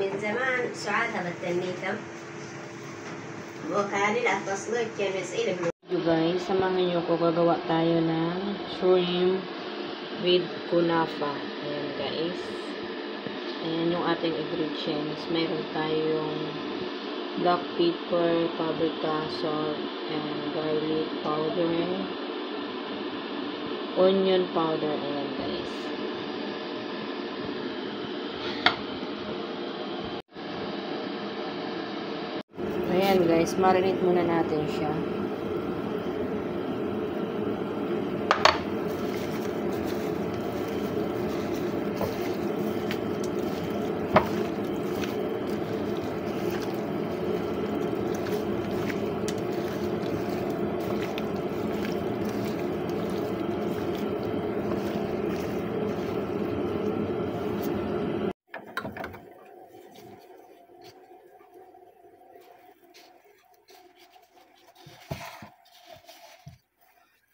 ومن زمان سعادها بالتنمية وكان التصليح كمسئلة Guys, samahan nyo ko, gagawa tayo ng shrimp with kunafa. Ayan guys. Ayan yung ating ingredients. Mayroon tayong black pepper, paprika, salt, and garlic powder, onion powder. Ayan guys. Ayan guys, marinate muna natin siya.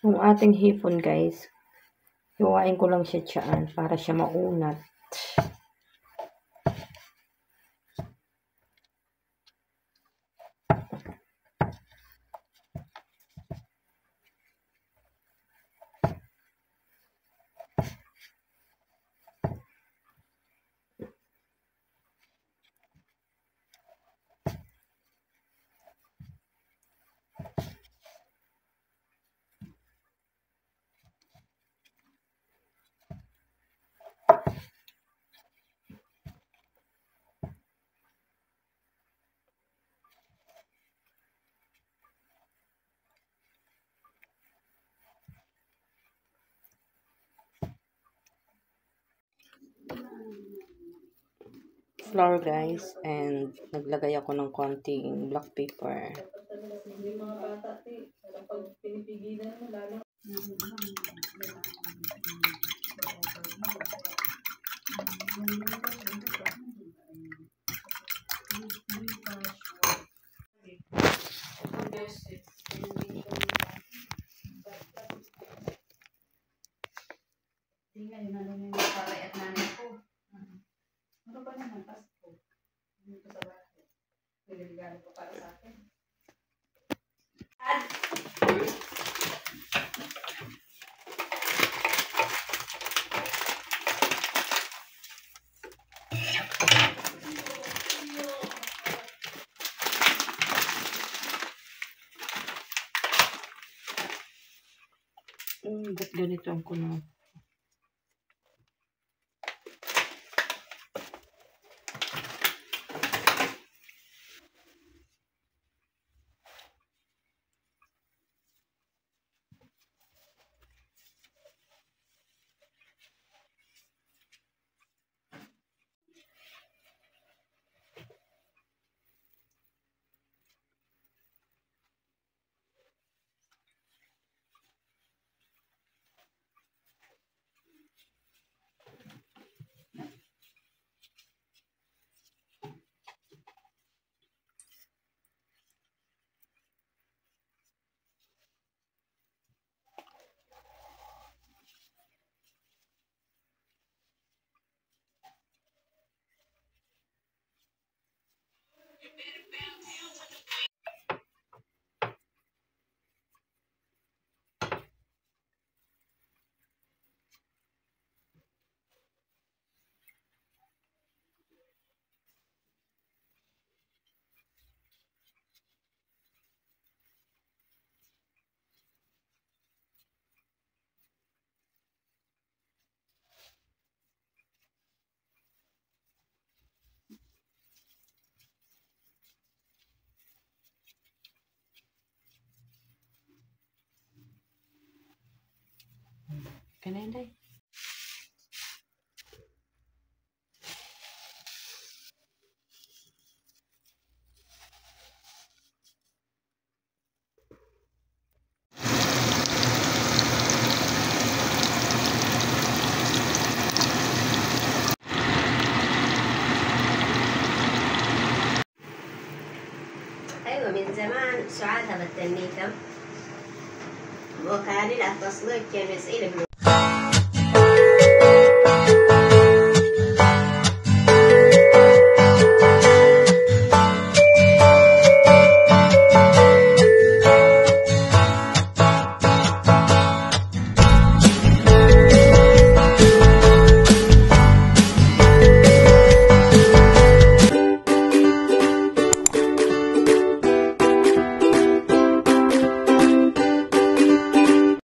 Yung ating hipon guys, hiwain ko lang siya dyan para siya maunat. Flour guys, and naglagay ako ng konting black pepper. Ano pa naman, Pasko? Dito sa bahay. Niligalo ko para sa akin. Ba't ganito ang kuno? Kanay day. أيوة من زمان سعادها بالتنمية وكان التصليح كمسئلة